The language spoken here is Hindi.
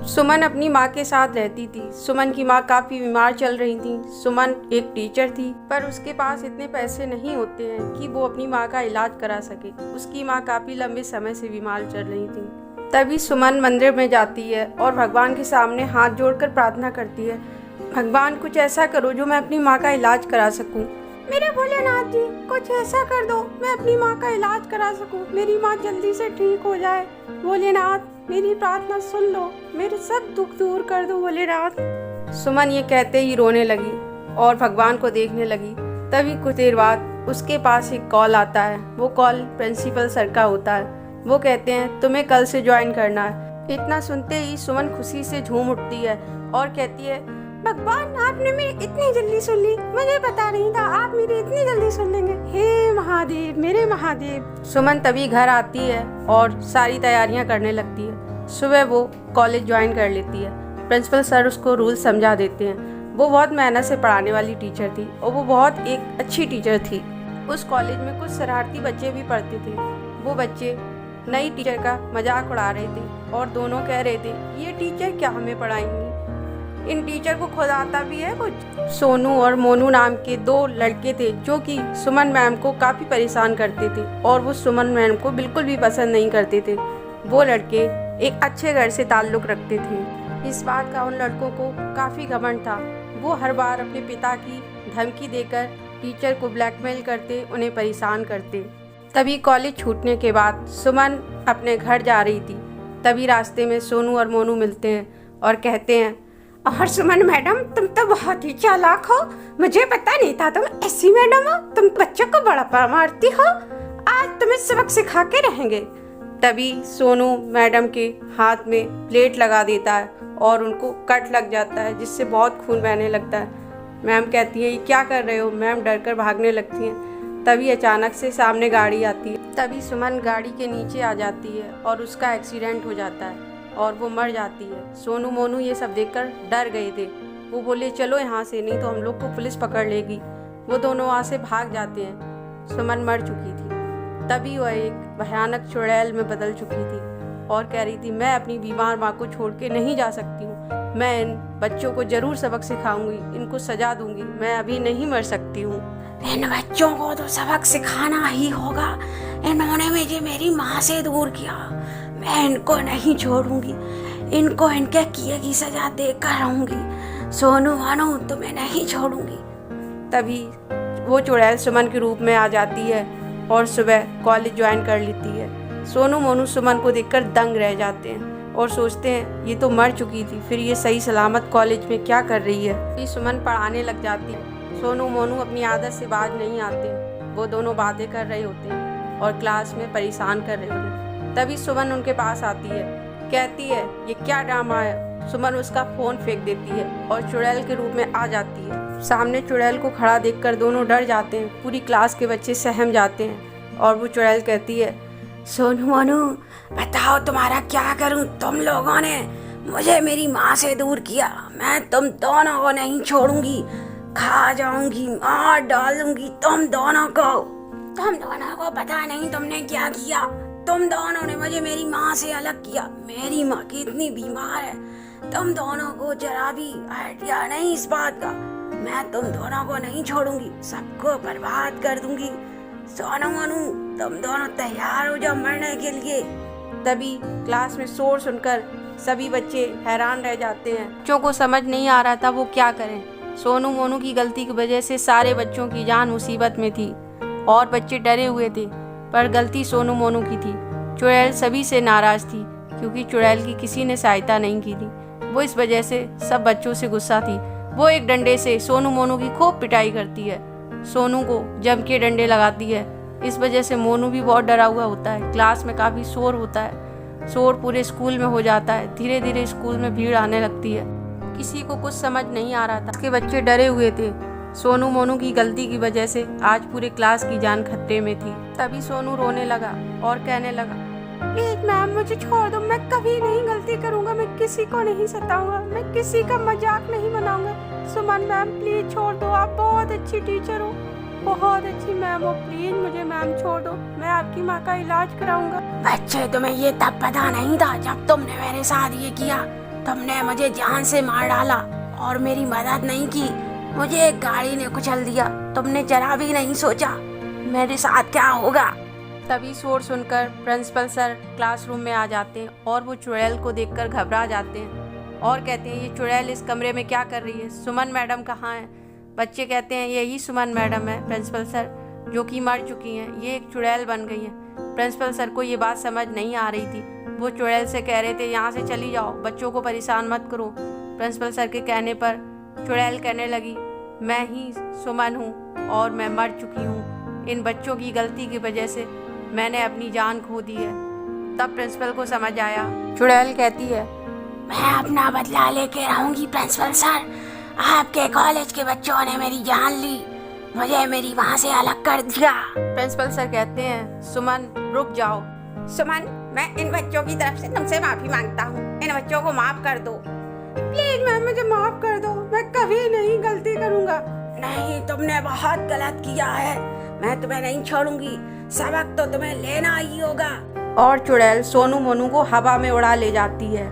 सुमन अपनी माँ के साथ रहती थी। सुमन की माँ काफ़ी बीमार चल रही थी। सुमन एक टीचर थी, पर उसके पास इतने पैसे नहीं होते हैं कि वो अपनी माँ का इलाज करा सके। उसकी माँ काफ़ी लंबे समय से बीमार चल रही थी। तभी सुमन मंदिर में जाती है और भगवान के सामने हाथ जोड़कर प्रार्थना करती है, भगवान कुछ ऐसा करो जो मैं अपनी माँ का इलाज करा सकूँ। मेरे भोलेनाथ जी, कुछ ऐसा कर दो मैं अपनी माँ का इलाज करा सकूँ, मेरी माँ जल्दी से ठीक हो जाए। भोलेनाथ मेरी प्रार्थना सुन लो, मेरे सब दुख दूर कर दो भोलेनाथ। सुमन ये कहते ही रोने लगी और भगवान को देखने लगी। तभी कुछ देर बाद उसके पास एक कॉल आता है। वो कॉल प्रिंसिपल सर का होता है। वो कहते हैं तुम्हें कल से ज्वाइन करना है। इतना सुनते ही सुमन खुशी से झूम उठती है और कहती है, भगवान आपने मेरी इतनी जल्दी सुन ली, मुझे पता नहीं था आप मेरी इतनी जल्दी सुन लेंगे। हे महादेव, मेरे महादेव। सुमन तभी घर आती है और सारी तैयारियां करने लगती है। सुबह वो कॉलेज ज्वाइन कर लेती है। प्रिंसिपल सर उसको रूल समझा देते हैं। वो बहुत मेहनत से पढ़ाने वाली टीचर थी और वो बहुत एक अच्छी टीचर थी। उस कॉलेज में कुछ शरारती बच्चे भी पढ़ते थे। वो बच्चे नई टीचर का मजाक उड़ा रहे थे और दोनों कह रहे थे, ये टीचर क्या हमें पढ़ाएंगी, इन टीचर को खुद आता भी है कुछ। सोनू और मोनू नाम के दो लड़के थे जो कि सुमन मैम को काफ़ी परेशान करते थे और वो सुमन मैम को बिल्कुल भी पसंद नहीं करते थे। वो लड़के एक अच्छे घर से ताल्लुक़ रखते थे। इस बात का उन लड़कों को काफ़ी घमंड था। वो हर बार अपने पिता की धमकी देकर टीचर को ब्लैकमेल करते, उन्हें परेशान करते। तभी कॉलेज छूटने के बाद सुमन अपने घर जा रही थी। तभी रास्ते में सोनू और मोनू मिलते हैं और कहते हैं, और सुमन मैडम तुम तो बहुत ही चालाक हो, मुझे पता नहीं था तुम ऐसी मैडम हो, तुम बच्चों को बड़ा मारती हो, आज तुम्हें सबक सिखा के रहेंगे। तभी सोनू मैडम के हाथ में प्लेट लगा देता है और उनको कट लग जाता है जिससे बहुत खून बहने लगता है। मैम कहती है, ये क्या कर रहे हो। मैम डर कर भागने लगती हैं। तभी अचानक से सामने गाड़ी आती है। तभी सुमन गाड़ी के नीचे आ जाती है और उसका एक्सीडेंट हो जाता है और वो मर जाती है। सोनू मोनू ये सब देखकर डर गए थे। वो बोले, चलो यहाँ से, नहीं तो हम लोग को पुलिस पकड़ लेगी। वो दोनों वहाँ से भाग जाते हैं। सुमन मर चुकी थी। तभी वह एक भयानक चुड़ैल में बदल चुकी थी और कह रही थी, मैं अपनी बीमार माँ को छोड़ के नहीं जा सकती हूँ, मैं इन बच्चों को जरूर सबक सिखाऊंगी, इनको सजा दूंगी, मैं अभी नहीं मर सकती हूँ। इन बच्चों को तो सबक सिखाना ही होगा, इन्होंने मुझे मेरी माँ से दूर किया, मैं इनको नहीं छोड़ूंगी, इनको इनके किए की सजा देकर रहूंगी। सोनू मोनू तुम्हें नहीं छोड़ूंगी। तभी वो चुड़ैल सुमन के रूप में आ जाती है और सुबह कॉलेज ज्वाइन कर लेती है। सोनू मोनू सुमन को देखकर दंग रह जाते हैं और सोचते हैं, ये तो मर चुकी थी, फिर ये सही सलामत कॉलेज में क्या कर रही है। फिर सुमन पढ़ाने लग जाती है। सोनू मोनू अपनी आदत से बाज नहीं आते। वो दोनों बातें कर रहे होते हैं और क्लास में परेशान कर रहे होते हैं। तभी सुमन उनके पास आती है, कहती है, ये क्या ड्रामा है। सुमन उसका फ़ोन फेंक देती है और चुड़ैल के रूप में आ जाती है। सामने चुड़ैल को खड़ा देखकर दोनों डर जाते हैं। पूरी क्लास के बच्चे सहम जाते हैं और वो चुड़ैल कहती है, सोनू मोनू बताओ तुम्हारा क्या करूं, तुम लोगों ने मुझे मेरी माँ से दूर किया, मैं तुम दोनों को नहीं छोड़ूंगी, खा जाऊंगी, मार डालूंगी तुम दोनों को। तुम दोनों को पता नहीं तुमने क्या किया, तुम दोनों ने मुझे मेरी माँ से अलग किया, मेरी माँ कितनी बीमार है, तुम दोनों को जरा भी आइडिया नहीं इस बात का, मैं तुम दोनों को नहीं छोड़ूंगी, सबको बर्बाद कर दूंगी। सोनू मोनू तुम दोनों तैयार हो जाओ मरने के लिए। तभी क्लास में शोर सुनकर सभी बच्चे हैरान रह जाते हैं। बच्चों को समझ नहीं आ रहा था वो क्या करें। सोनू मोनू की गलती की वजह से सारे बच्चों की जान मुसीबत में थी और बच्चे डरे हुए थे, पर गलती सोनू मोनू की थी। चुड़ैल सभी से नाराज़ थी क्योंकि चुड़ैल की किसी ने सहायता नहीं की थी। वो इस वजह से सब बच्चों से गुस्सा थी। वो एक डंडे से सोनू मोनू की खूब पिटाई करती है, सोनू को जम के डंडे लगाती है। इस वजह से मोनू भी बहुत डरा हुआ होता है। क्लास में काफ़ी शोर होता है, शोर पूरे स्कूल में हो जाता है। धीरे धीरे स्कूल में भीड़ आने लगती है। किसी को कुछ समझ नहीं आ रहा था। उसके बच्चे डरे हुए थे। सोनू मोनू की गलती की वजह से आज पूरे क्लास की जान खतरे में थी। तभी सोनू रोने लगा और कहने लगा, प्लीज मैम मुझे छोड़ दो, मैं कभी नहीं गलती करूँगा, मैं किसी को नहीं सताऊंगा, मैं किसी का मजाक नहीं बनाऊंगा। सुमन मैम प्लीज छोड़ दो, आप बहुत अच्छी टीचर हो, बहुत अच्छी मैम हो, प्लीज मुझे मैम छोड़ दो, मैं आपकी माँ का इलाज कराऊंगा। बच्चे तुम्हें ये तब पता नहीं था जब तुमने मेरे साथ ये किया, तुमने मुझे जान से मार डाला और मेरी मदद नहीं की। मुझे एक गाड़ी ने कुचल दिया। तुमने जरा भी नहीं सोचा मेरे साथ क्या होगा। तभी शोर सुनकर प्रिंसिपल सर क्लासरूम में आ जाते हैं और वो चुड़ैल को देखकर घबरा जाते हैं और कहते हैं, ये चुड़ैल इस कमरे में क्या कर रही है? सुमन मैडम कहाँ है? बच्चे कहते हैं, यही सुमन मैडम है प्रिंसिपल सर, जो कि मर चुकी हैं। ये एक चुड़ैल बन गई हैं। प्रिंसिपल सर को ये बात समझ नहीं आ रही थी। वो चुड़ैल से कह रहे थे, यहाँ से चली जाओ, बच्चों को परेशान मत करो। प्रिंसिपल सर के कहने पर चुड़ैल कहने लगी, मैं ही सुमन हूँ और मैं मर चुकी हूँ। इन बच्चों की गलती की वजह से मैंने अपनी जान खो दी है। तब प्रिंसिपल को समझ आया। चुड़ैल कहती है, मैं अपना बदला लेके रहूंगी प्रिंसिपल सर। आपके कॉलेज के बच्चों ने मेरी जान ली, मुझे मेरी वहाँ से अलग कर दिया। प्रिंसिपल सर कहते हैं, सुमन रुक जाओ। सुमन, मैं इन बच्चों की तरफ से तुमसे माफी मांगता हूँ। इन बच्चों को माफ कर दो। प्लीज मैम, मुझे माफ कर दो, मैं कभी नहीं गलती करूँगा। नहीं, तुमने बहुत गलत किया है, मैं तुम्हें नहीं छोड़ूंगी। सबक तो तुम्हें लेना ही होगा। और चुड़ैल सोनू मोनू को हवा में उड़ा ले जाती है।